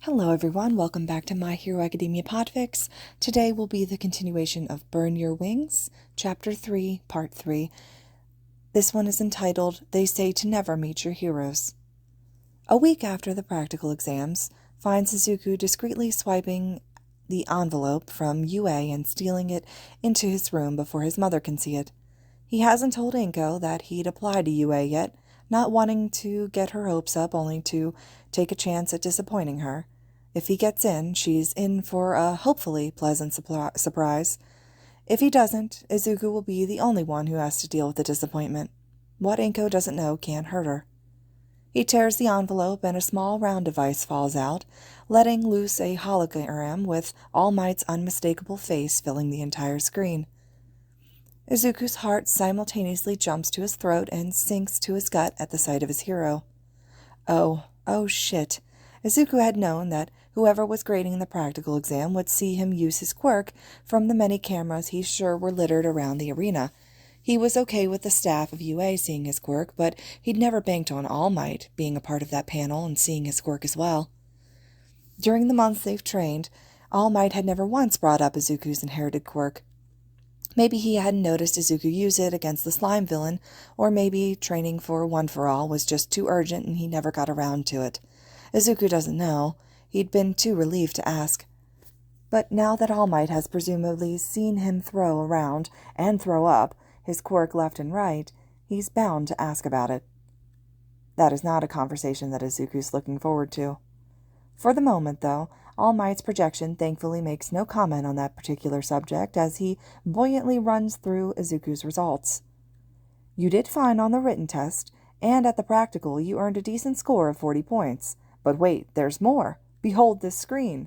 Hello everyone, welcome back to My Hero Academia Podfics. Today will be the continuation of Burn Your Wings, Chapter 3, Part 3. This one is entitled, They Say to Never Meet Your Heroes. A week after the practical exams, finds Izuku discreetly swiping the envelope from UA and stealing it into his room before his mother can see it. He hasn't told Inko that he'd applied to UA yet, not wanting to get her hopes up only to take a chance at disappointing her. If he gets in, she's in for a hopefully pleasant surprise. If he doesn't, Izuku will be the only one who has to deal with the disappointment. What Inko doesn't know can't hurt her. He tears the envelope and a small round device falls out, letting loose a hologram with All Might's unmistakable face filling the entire screen. Izuku's heart simultaneously jumps to his throat and sinks to his gut at the sight of his hero. Oh shit. Izuku had known that whoever was grading the practical exam would see him use his quirk from the many cameras he's sure were littered around the arena. He was okay with the staff of UA seeing his quirk, but he'd never banked on All Might being a part of that panel and seeing his quirk as well. During the months they've trained, All Might had never once brought up Izuku's inherited quirk. Maybe he hadn't noticed Izuku use it against the slime villain, or maybe training for One for All was just too urgent and he never got around to it. Izuku doesn't know. He'd been too relieved to ask. But now that All Might has presumably seen him throw around and throw up his quirk left and right, he's bound to ask about it. That is not a conversation that Izuku's looking forward to. For the moment, though, All Might's projection thankfully makes no comment on that particular subject as he buoyantly runs through Izuku's results. You did fine on the written test, and at the practical you earned a decent score of 40 points. But wait, there's more. Behold this screen.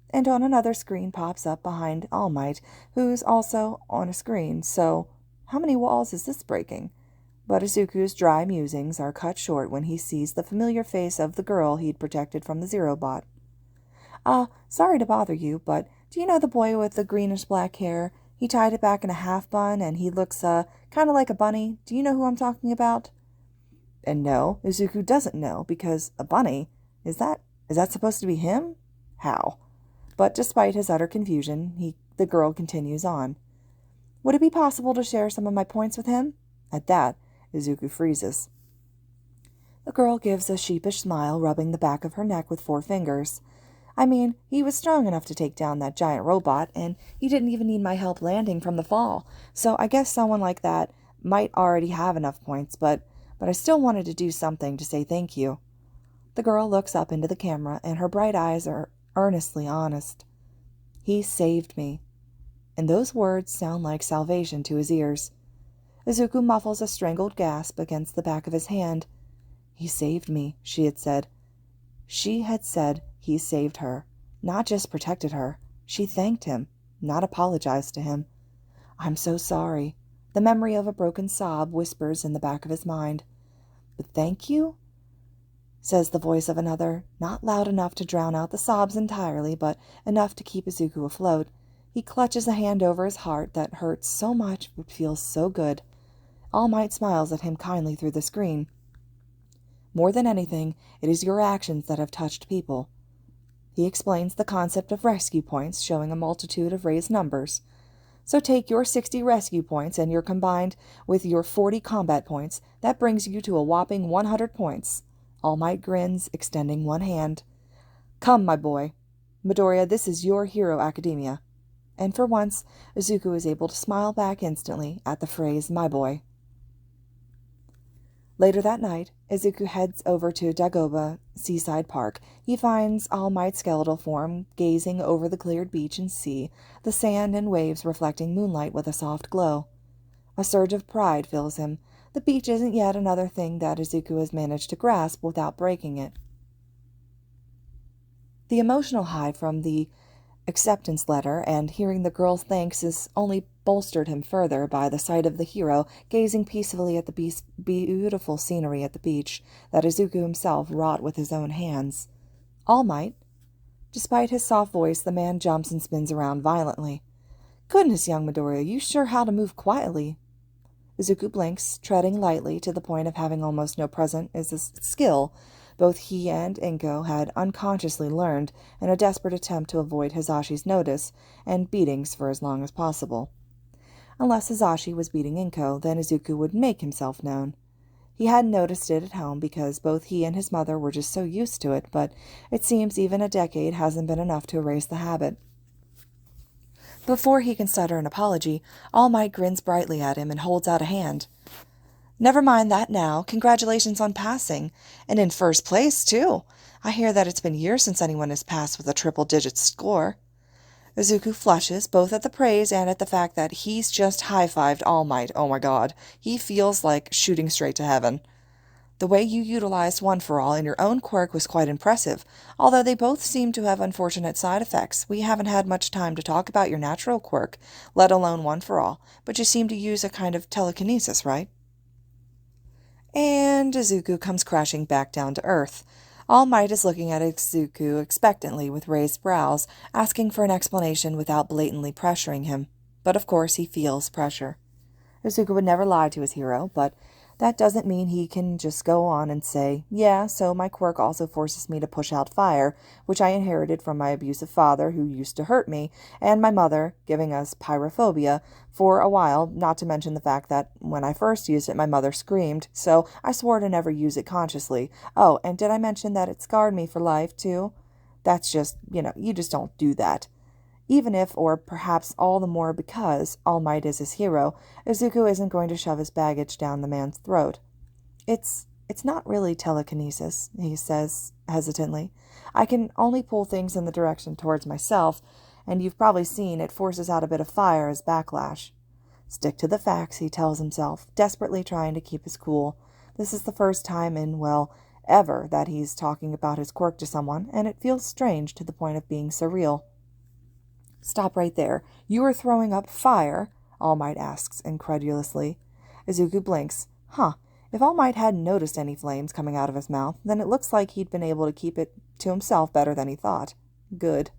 And on another screen pops up behind All Might, who's also on a screen, so how many walls is this breaking? But Izuku's dry musings are cut short when he sees the familiar face of the girl he'd protected from the Zero Bot. Sorry to bother you, but do you know the boy with the greenish-black hair? He tied it back in a half-bun, and he looks, kind of like a bunny. Do you know who I'm talking about? And no, Izuku doesn't know, because a bunny? Is that supposed to be him? How? But despite his utter confusion, the girl continues on. Would it be possible to share some of my points with him? At that, Izuku freezes. The girl gives a sheepish smile, rubbing the back of her neck with 4 fingers. I mean, he was strong enough to take down that giant robot, and he didn't even need my help landing from the fall, so I guess someone like that might already have enough points, but I still wanted to do something to say thank you. The girl looks up into the camera, and her bright eyes are earnestly honest. He saved me. And those words sound like salvation to his ears. Izuku muffles a strangled gasp against the back of his hand. He saved me, she had said. She had said he saved her, not just protected her. She thanked him, not apologized to him. I'm so sorry. The memory of a broken sob whispers in the back of his mind. But thank you? Says the voice of another, not loud enough to drown out the sobs entirely, but enough to keep Izuku afloat. He clutches a hand over his heart that hurts so much but feels so good. All Might smiles at him kindly through the screen. More than anything, it is your actions that have touched people. He explains the concept of rescue points, showing a multitude of raised numbers. So take your 60 rescue points and you're combined with your 40 combat points. That brings you to a whopping 100 points. All Might grins, extending one hand. Come, my boy. Midoriya, this is your Hero Academia. And for once, Izuku is able to smile back instantly at the phrase, my boy. Later that night, Izuku heads over to Dagoba Seaside Park. He finds All Might's skeletal form gazing over the cleared beach and sea, the sand and waves reflecting moonlight with a soft glow. A surge of pride fills him. The beach isn't yet another thing that Izuku has managed to grasp without breaking it. The emotional high from the acceptance letter and hearing the girl's thanks has only bolstered him further by the sight of the hero gazing peacefully at the beautiful scenery at the beach that Izuku himself wrought with his own hands. All Might. Despite his soft voice, the man jumps and spins around violently. Goodness, young Midoriya, you sure how to move quietly. Izuku blinks, treading lightly to the point of having almost no presence is a skill Both he and Inko had unconsciously learned in a desperate attempt to avoid Hizashi's notice and beatings for as long as possible. Unless Hisashi was beating Inko, then Izuku would make himself known. He hadn't noticed it at home because both he and his mother were just so used to it, but it seems even a decade hasn't been enough to erase the habit. Before he can stutter an apology, All Might grins brightly at him and holds out a hand. "Never mind that now. Congratulations on passing. And in first place, too. I hear that it's been years since anyone has passed with a triple-digit score." Izuku flushes, both at the praise and at the fact that he's just high-fived All Might. Oh my god. He feels like shooting straight to heaven. "The way you utilized One for All in your own quirk was quite impressive, although they both seem to have unfortunate side effects. We haven't had much time to talk about your natural quirk, let alone One for All, but you seem to use a kind of telekinesis, right?" And Izuku comes crashing back down to earth. All Might is looking at Izuku expectantly with raised brows, asking for an explanation without blatantly pressuring him. But of course he feels pressure. Izuku would never lie to his hero, but that doesn't mean he can just go on and say, "Yeah, so my quirk also forces me to push out fire, which I inherited from my abusive father who used to hurt me, and my mother, giving us pyrophobia for a while, not to mention the fact that when I first used it, my mother screamed, so I swore to never use it consciously. Oh, and did I mention that it scarred me for life, too? That's just, you just don't do that." Even if, or perhaps all the more because, All Might is his hero, Izuku isn't going to shove his baggage down the man's throat. It's not really telekinesis," he says hesitantly. "I can only pull things in the direction towards myself, and you've probably seen it forces out a bit of fire as backlash." Stick to the facts, he tells himself, desperately trying to keep his cool. This is the first time in, well, ever that he's talking about his quirk to someone, and it feels strange to the point of being surreal. "Stop right there. You were throwing up fire?" All Might asks incredulously. Izuku blinks. If All Might hadn't noticed any flames coming out of his mouth, then it looks like he'd been able to keep it to himself better than he thought. Good.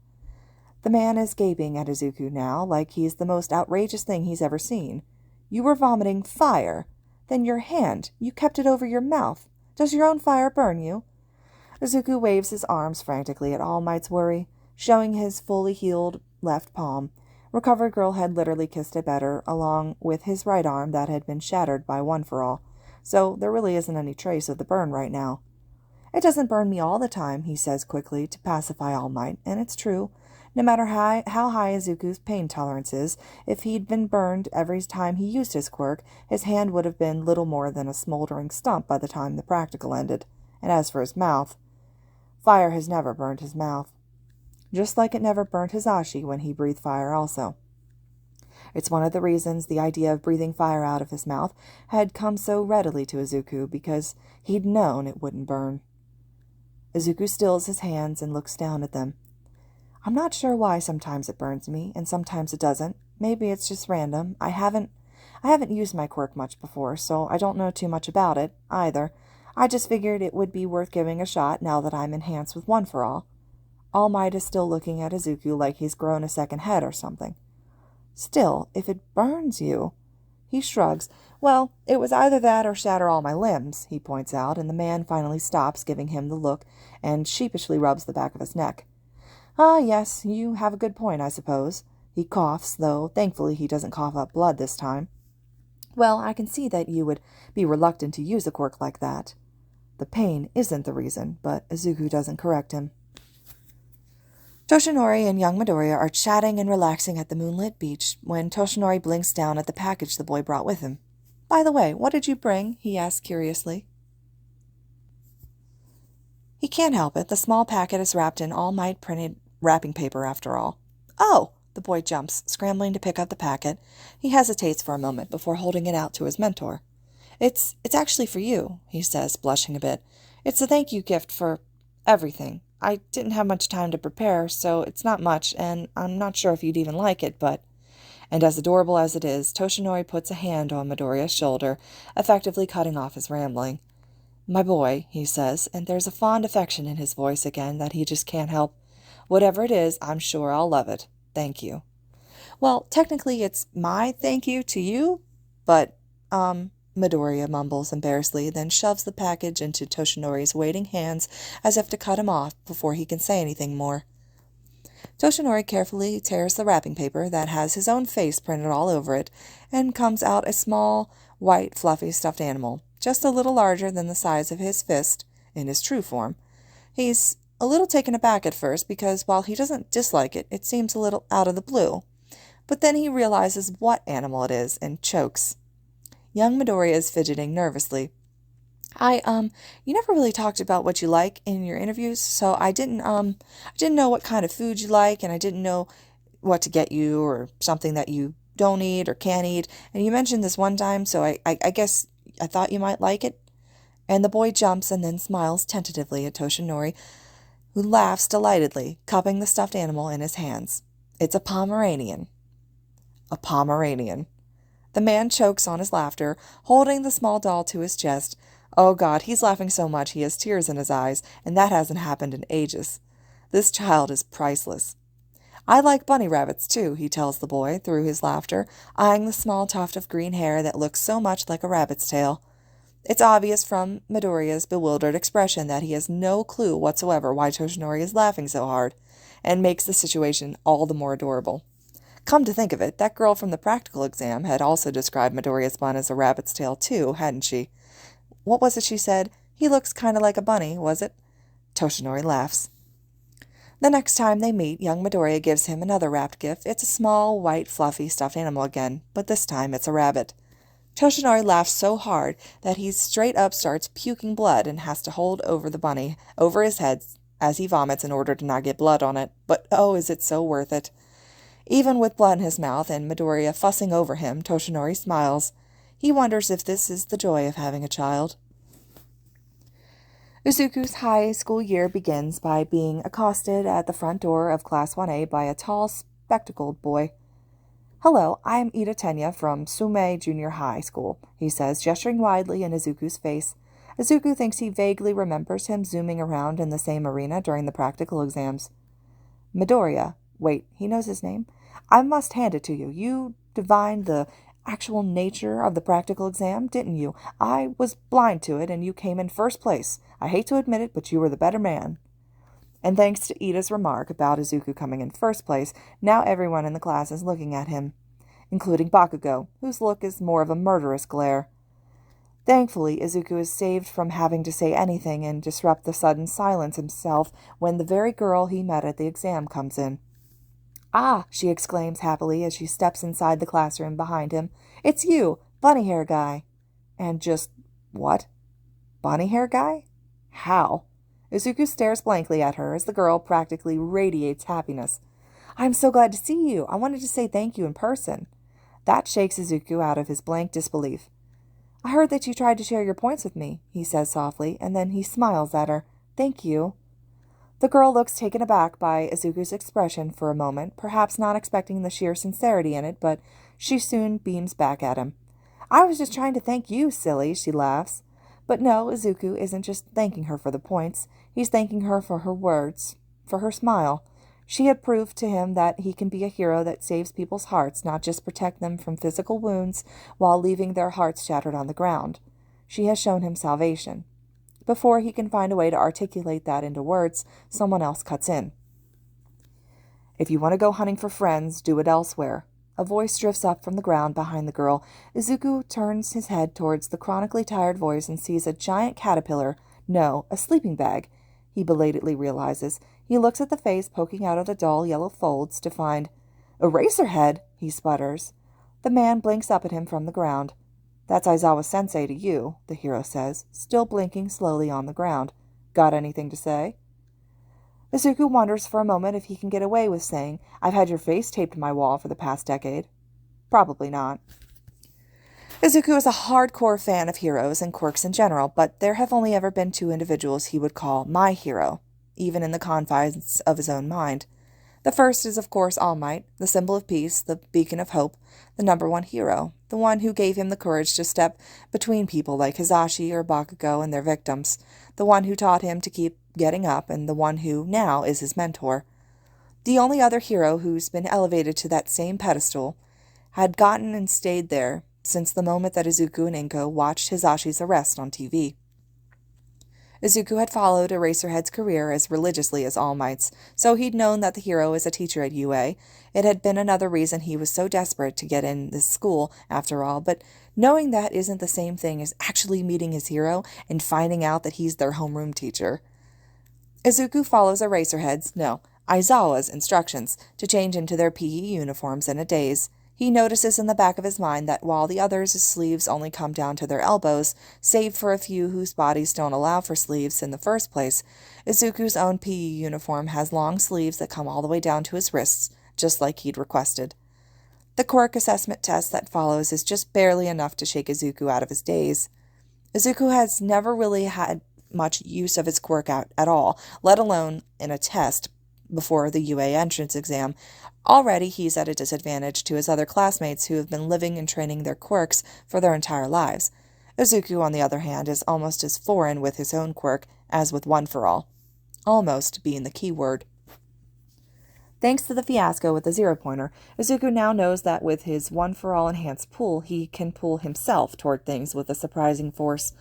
The man is gaping at Izuku now, like he's the most outrageous thing he's ever seen. "You were vomiting fire? Then your hand, you kept it over your mouth. Does your own fire burn you?" Izuku waves his arms frantically at All Might's worry, showing his fully healed left palm. Recovered Girl had literally kissed it better, along with his right arm that had been shattered by One for All, so there really isn't any trace of the burn right now. "It doesn't burn me all the time," he says quickly to pacify All Might, and it's true. No matter how high Izuku's pain tolerance is, if he'd been burned every time he used his quirk, his hand would have been little more than a smoldering stump by the time the practical ended. And as for his mouth, fire has never burned his mouth. Just like it never burnt Hisashi when he breathed fire also. It's one of the reasons the idea of breathing fire out of his mouth had come so readily to Izuku, because he'd known it wouldn't burn. Izuku stills his hands and looks down at them. "I'm not sure why sometimes it burns me, and sometimes it doesn't. Maybe it's just random. I haven't used my quirk much before, so I don't know too much about it, either. I just figured it would be worth giving a shot now that I'm enhanced with One for All." All Might is still looking at Izuku like he's grown a second head or something. "Still, if it burns you—" He shrugs. "Well, it was either that or shatter all my limbs," he points out, and the man finally stops giving him the look and sheepishly rubs the back of his neck. "Ah, yes, you have a good point, I suppose." He coughs, though thankfully he doesn't cough up blood this time. "Well, I can see that you would be reluctant to use a quirk like that." The pain isn't the reason, but Izuku doesn't correct him. Toshinori and young Midoriya are chatting and relaxing at the moonlit beach when Toshinori blinks down at the package the boy brought with him. "By the way, what did you bring?" he asks curiously. He can't help it. The small packet is wrapped in All Might printed wrapping paper after all. "Oh!" The boy jumps, scrambling to pick up the packet. He hesitates for a moment before holding it out to his mentor. It's actually for you," he says, blushing a bit. "It's a thank you gift for everything. I didn't have much time to prepare, so it's not much, and I'm not sure if you'd even like it, but—" And as adorable as it is, Toshinori puts a hand on Midoriya's shoulder, effectively cutting off his rambling. "My boy," he says, and there's a fond affection in his voice again that he just can't help. "Whatever it is, I'm sure I'll love it. Thank you." "Well, technically it's my thank you to you, but, Midoriya mumbles embarrassedly, then shoves the package into Toshinori's waiting hands as if to cut him off before he can say anything more. Toshinori carefully tears the wrapping paper that has his own face printed all over it, and comes out a small, white, fluffy stuffed animal, just a little larger than the size of his fist, in his true form. He's a little taken aback at first because, while he doesn't dislike it, it seems a little out of the blue. But then he realizes what animal it is and chokes. Young Midoriya is fidgeting nervously. You never really talked about what you like in your interviews, so I didn't know what kind of food you like, and I didn't know what to get you or something that you don't eat or can't eat. And you mentioned this one time, so I guess I thought you might like it. And the boy jumps and then smiles tentatively at Toshinori, who laughs delightedly, cupping the stuffed animal in his hands. It's a Pomeranian. A Pomeranian. The man chokes on his laughter, holding the small doll to his chest. Oh God, he's laughing so much he has tears in his eyes, and that hasn't happened in ages. This child is priceless. I like bunny rabbits, too, he tells the boy through his laughter, eyeing the small tuft of green hair that looks so much like a rabbit's tail. It's obvious from Midoriya's bewildered expression that he has no clue whatsoever why Toshinori is laughing so hard, and makes the situation all the more adorable. Come to think of it, that girl from the practical exam had also described Midoriya's bun as a rabbit's tail, too, hadn't she? What was it she said? He looks kind of like a bunny, was it? Toshinori laughs. The next time they meet, young Midoriya gives him another wrapped gift. It's a small, white, fluffy, stuffed animal again, but this time it's a rabbit. Toshinori laughs so hard that he straight up starts puking blood and has to hold over the bunny over his head as he vomits in order to not get blood on it. But oh, is it so worth it? Even with blood in his mouth and Midoriya fussing over him, Toshinori smiles. He wonders if this is the joy of having a child. Uzuku's high school year begins by being accosted at the front door of Class 1A by a tall, spectacled boy. "Hello, I'm Ida Tenya from Sume Junior High School," he says, gesturing widely in Izuku's face. Izuku thinks he vaguely remembers him zooming around in the same arena during the practical exams. Midoriya. Wait, he knows his name? I must hand it to you. You divined the actual nature of the practical exam, didn't you? I was blind to it, and you came in first place. I hate to admit it, but you were the better man. And thanks to Ida's remark about Izuku coming in first place, now everyone in the class is looking at him, including Bakugo, whose look is more of a murderous glare. Thankfully, Izuku is saved from having to say anything and disrupt the sudden silence himself when the very girl he met at the exam comes in. "Ah," she exclaims happily as she steps inside the classroom behind him. "It's you, bunny hair guy." And just, what? Bunny hair guy? How? Izuku stares blankly at her as the girl practically radiates happiness. "I'm so glad to see you. I wanted to say thank you in person." That shakes Izuku out of his blank disbelief. "I heard that you tried to share your points with me," he says softly, and then he smiles at her. "Thank you." The girl looks taken aback by Izuku's expression for a moment, perhaps not expecting the sheer sincerity in it, but she soon beams back at him. "I was just trying to thank you, silly," she laughs. But no, Izuku isn't just thanking her for the points. He's thanking her for her words, for her smile. She had proved to him that he can be a hero that saves people's hearts, not just protect them from physical wounds while leaving their hearts shattered on the ground. She has shown him salvation. Before he can find a way to articulate that into words, someone else cuts in. "If you want to go hunting for friends, do it elsewhere." A voice drifts up from the ground behind the girl. Izuku turns his head towards the chronically tired voice and sees a giant caterpillar. No, a sleeping bag, he belatedly realizes. He looks at the face poking out of the dull yellow folds to find Eraserhead, he sputters. The man blinks up at him from the ground. "That's Aizawa-sensei to you," the hero says, still blinking slowly on the ground. "Got anything to say?" Izuku wonders for a moment if he can get away with saying, "I've had your face taped to my wall for the past decade." Probably not. Izuku is a hardcore fan of heroes and quirks in general, but there have only ever been two individuals he would call my hero, even in the confines of his own mind. The first is, of course, All Might, the symbol of peace, the beacon of hope, the #1 hero, the one who gave him the courage to step between people like Hizashi or Bakugo and their victims, the one who taught him to keep getting up, and the one who, now, is his mentor. The only other hero who's been elevated to that same pedestal, had gotten and stayed there since the moment that Izuku and Inko watched Hisashi's arrest on TV. Izuku had followed Eraserhead's career as religiously as All Might's, so he'd known that the hero is a teacher at UA. It had been another reason he was so desperate to get in this school, after all, but knowing that isn't the same thing as actually meeting his hero and finding out that he's their homeroom teacher. Izuku follows Aizawa's instructions to change into their PE uniforms in a daze. He notices in the back of his mind that while the others' sleeves only come down to their elbows, save for a few whose bodies don't allow for sleeves in the first place, Izuku's own PE uniform has long sleeves that come all the way down to his wrists, just like he'd requested. The quirk assessment test that follows is just barely enough to shake Izuku out of his daze. Izuku has never really had much use of his quirk out at all, let alone in a test before the UA entrance exam. Already he's at a disadvantage to his other classmates who have been living and training their quirks for their entire lives. Izuku, on the other hand, is almost as foreign with his own quirk as with One for All. Almost being the key word. Thanks to the fiasco with the zero-pointer, Izuku now knows that with his One for All enhanced pull, he can pull himself toward things with a surprising force.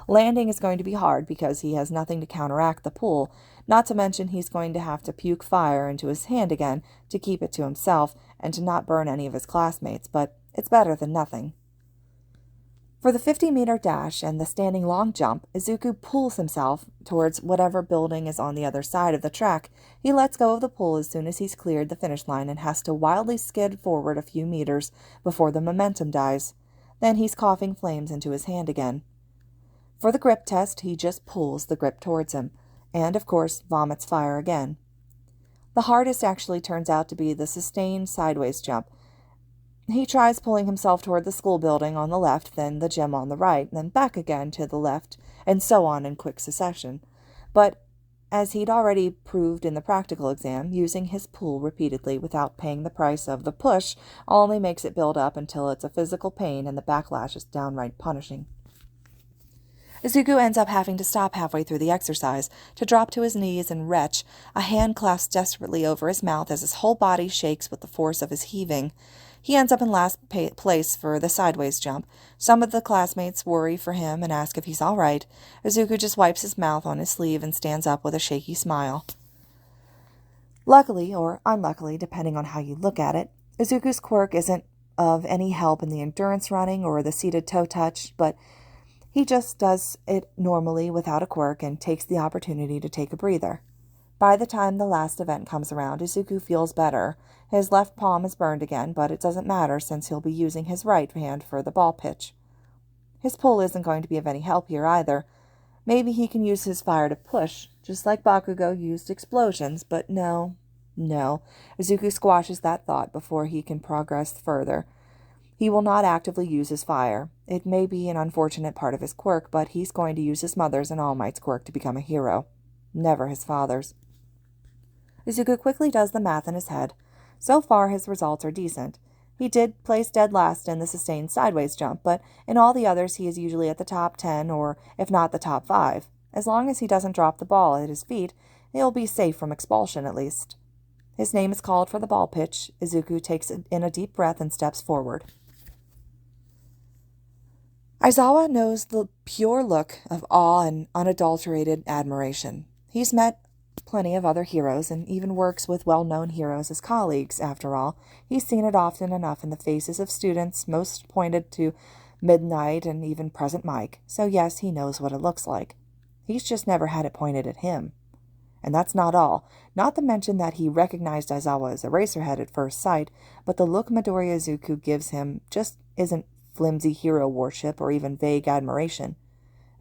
Landing is going to be hard because he has nothing to counteract the pull, not to mention he's going to have to puke fire into his hand again to keep it to himself and to not burn any of his classmates, but it's better than nothing. For the 50-meter dash and the standing long jump, Izuku pulls himself towards whatever building is on the other side of the track. He lets go of the pull as soon as he's cleared the finish line and has to wildly skid forward a few meters before the momentum dies. Then he's coughing flames into his hand again. For the grip test, he just pulls the grip towards him, and, of course, vomits fire again. The hardest actually turns out to be the sustained sideways jump. He tries pulling himself toward the school building on the left, then the gym on the right, then back again to the left, and so on in quick succession. But, as he'd already proved in the practical exam, using his pull repeatedly without paying the price of the push only makes it build up until it's a physical pain and the backlash is downright punishing. Izuku ends up having to stop halfway through the exercise, to drop to his knees and retch, a hand clasped desperately over his mouth as his whole body shakes with the force of his heaving. He ends up in last place for the sideways jump. Some of the classmates worry for him and ask if he's all right. Izuku just wipes his mouth on his sleeve and stands up with a shaky smile. Luckily, or unluckily, depending on how you look at it, Izuku's quirk isn't of any help in the endurance running or the seated toe touch, but he just does it normally without a quirk and takes the opportunity to take a breather. By the time the last event comes around, Izuku feels better. His left palm is burned again, but it doesn't matter since he'll be using his right hand for the ball pitch. His pull isn't going to be of any help here either. Maybe he can use his fire to push, just like Bakugo used explosions, but no. Izuku squashes that thought before he can progress further. He will not actively use his fire. It may be an unfortunate part of his quirk, but he's going to use his mother's and All Might's quirk to become a hero. Never his father's. Izuku quickly does the math in his head. So far, his results are decent. He did place dead last in the sustained sideways jump, but in all the others he is usually at the top 10, or if not the top 5. As long as he doesn't drop the ball at his feet, he'll be safe from expulsion at least. His name is called for the ball pitch. Izuku takes in a deep breath and steps forward. Aizawa knows the pure look of awe and unadulterated admiration. He's met plenty of other heroes and even works with well-known heroes as colleagues, after all. He's seen it often enough in the faces of students, most pointed to Midnight and even Present Mike, so yes, he knows what it looks like. He's just never had it pointed at him. And that's not all. Not to mention that he recognized Aizawa as Eraserhead at first sight, but the look Midoriya Izuku gives him just isn't flimsy hero worship or even vague admiration.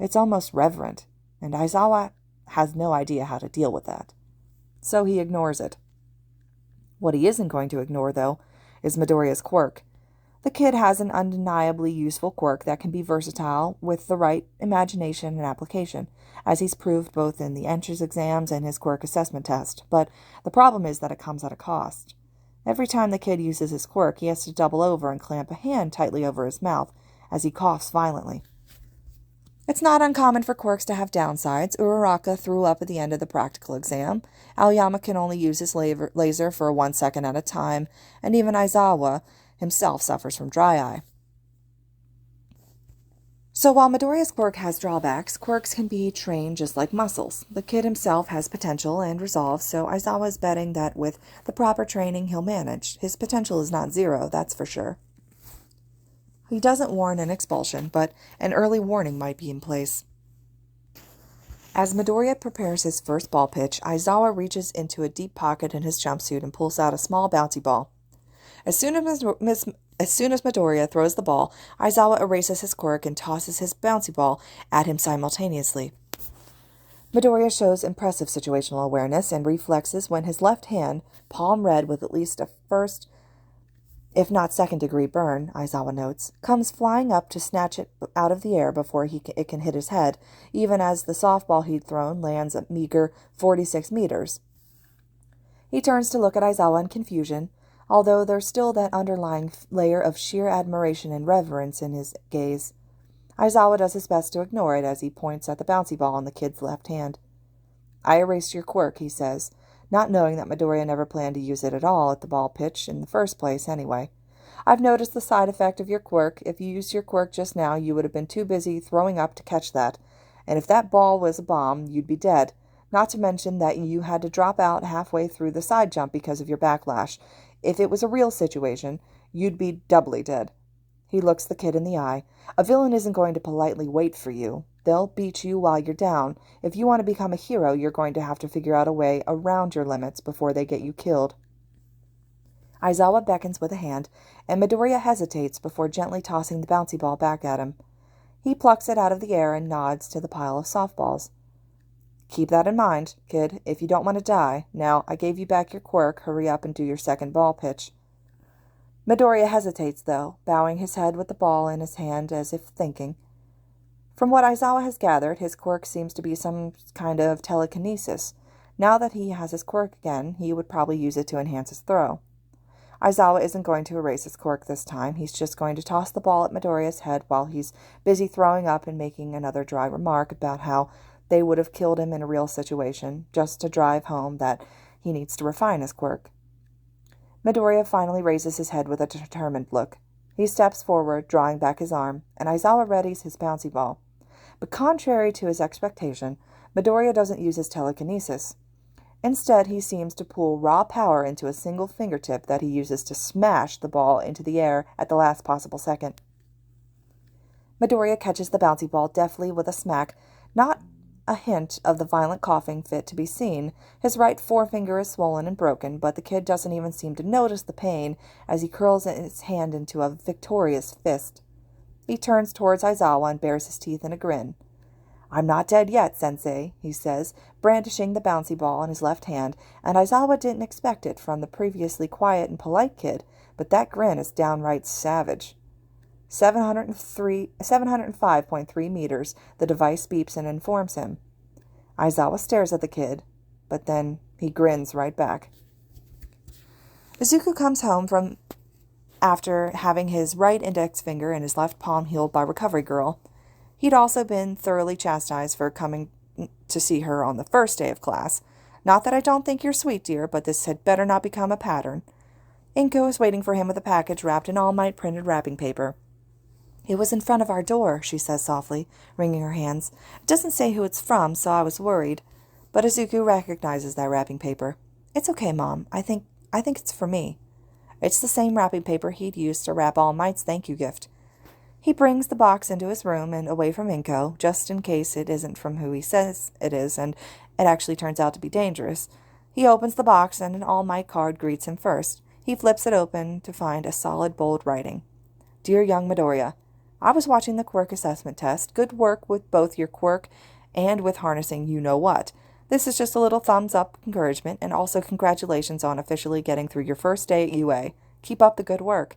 It's almost reverent, and Aizawa has no idea how to deal with that. So he ignores it. What he isn't going to ignore, though, is Midoriya's quirk. The kid has an undeniably useful quirk that can be versatile with the right imagination and application, as he's proved both in the entrance exams and his quirk assessment test, but the problem is that it comes at a cost. Every time the kid uses his quirk, he has to double over and clamp a hand tightly over his mouth as he coughs violently. It's not uncommon for quirks to have downsides. Uraraka threw up at the end of the practical exam. Aoyama can only use his laser for 1 second at a time, and even Aizawa himself suffers from dry eye. So while Midoriya's quirk has drawbacks, quirks can be trained just like muscles. The kid himself has potential and resolve, so Aizawa is betting that with the proper training he'll manage. His potential is not zero, that's for sure. He doesn't warrant an expulsion, but an early warning might be in place. As Midoriya prepares his first ball pitch, Aizawa reaches into a deep pocket in his jumpsuit and pulls out a small bouncy ball. As soon as Midoriya throws the ball, Aizawa erases his quirk and tosses his bouncy ball at him simultaneously. Midoriya shows impressive situational awareness and reflexes when his left hand, palm red with at least a first, if not second-degree burn, Aizawa notes, comes flying up to snatch it out of the air before it can hit his head, even as the softball he'd thrown lands a meager 46 meters. He turns to look at Aizawa in confusion, although there's still that underlying layer of sheer admiration and reverence in his gaze. Aizawa does his best to ignore it as he points at the bouncy ball in the kid's left hand. "I erased your quirk," he says, not knowing that Midoriya never planned to use it at all at the ball pitch in the first place anyway. "I've noticed the side effect of your quirk. If you used your quirk just now, you would have been too busy throwing up to catch that. And if that ball was a bomb, you'd be dead. Not to mention that you had to drop out halfway through the side jump because of your backlash. If it was a real situation, you'd be doubly dead." He looks the kid in the eye. "A villain isn't going to politely wait for you. They'll beat you while you're down. If you want to become a hero, you're going to have to figure out a way around your limits before they get you killed." Aizawa beckons with a hand, and Midoriya hesitates before gently tossing the bouncy ball back at him. He plucks it out of the air and nods to the pile of softballs. "Keep that in mind, kid, if you don't want to die. Now, I gave you back your quirk. Hurry up and do your second ball pitch." Midoriya hesitates, though, bowing his head with the ball in his hand as if thinking. From what Aizawa has gathered, his quirk seems to be some kind of telekinesis. Now that he has his quirk again, he would probably use it to enhance his throw. Aizawa isn't going to erase his quirk this time. He's just going to toss the ball at Midoriya's head while he's busy throwing up and making another dry remark about how they would have killed him in a real situation, just to drive home that he needs to refine his quirk. Midoriya finally raises his head with a determined look. He steps forward, drawing back his arm, and Aizawa readies his bouncy ball. But contrary to his expectation, Midoriya doesn't use his telekinesis. Instead, he seems to pull raw power into a single fingertip that he uses to smash the ball into the air at the last possible second. Midoriya catches the bouncy ball deftly with a smack, not a hint of the violent coughing fit to be seen. His right forefinger is swollen and broken, but the kid doesn't even seem to notice the pain as he curls his hand into a victorious fist. He turns towards Aizawa and bares his teeth in a grin. "I'm not dead yet, Sensei," he says, brandishing the bouncy ball in his left hand, and Aizawa didn't expect it from the previously quiet and polite kid, but that grin is downright savage. 705.3 meters, the device beeps and informs him. Aizawa stares at the kid, but then he grins right back. Izuku comes home from after having his right index finger and his left palm healed by Recovery Girl. He'd also been thoroughly chastised for coming to see her on the first day of class. "Not that I don't think you're sweet, dear, but this had better not become a pattern." Inko is waiting for him with a package wrapped in All Might printed wrapping paper. "It was in front of our door," she says softly, wringing her hands. "It doesn't say who it's from, so I was worried." But Izuku recognizes that wrapping paper. "It's okay, Mom. I think it's for me." It's the same wrapping paper he'd used to wrap All Might's thank you gift. He brings the box into his room and away from Inko, just in case it isn't from who he says it is, and it actually turns out to be dangerous. He opens the box, and an All Might card greets him first. He flips it open to find a solid, bold writing. "Dear young Midoriya, I was watching the quirk assessment test. Good work with both your quirk and with harnessing you-know-what. This is just a little thumbs-up encouragement, and also congratulations on officially getting through your first day at UA. Keep up the good work."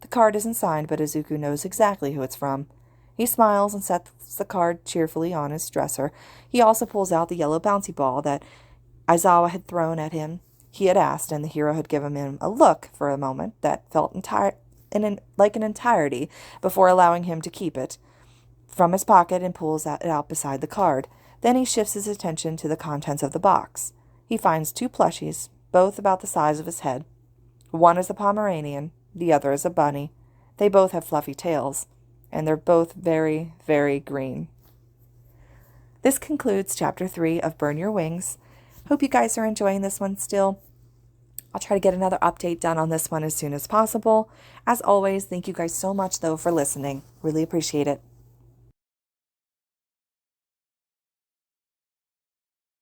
The card isn't signed, but Izuku knows exactly who it's from. He smiles and sets the card cheerfully on his dresser. He also pulls out the yellow bouncy ball that Aizawa had thrown at him. He had asked, and the hero had given him a look for a moment that felt like an entirety before allowing him to keep it from his pocket and pulls it out beside the card. Then he shifts his attention to the contents of the box. He finds 2 plushies, both about the size of his head. One is a Pomeranian, the other is a bunny. They both have fluffy tails. and they're both very, very green. This concludes Chapter 3 of Burn Your Wings. Hope you guys are enjoying this one still. I'll try to get another update done on this one as soon as possible. As always, thank you guys so much, though, for listening. Really appreciate it.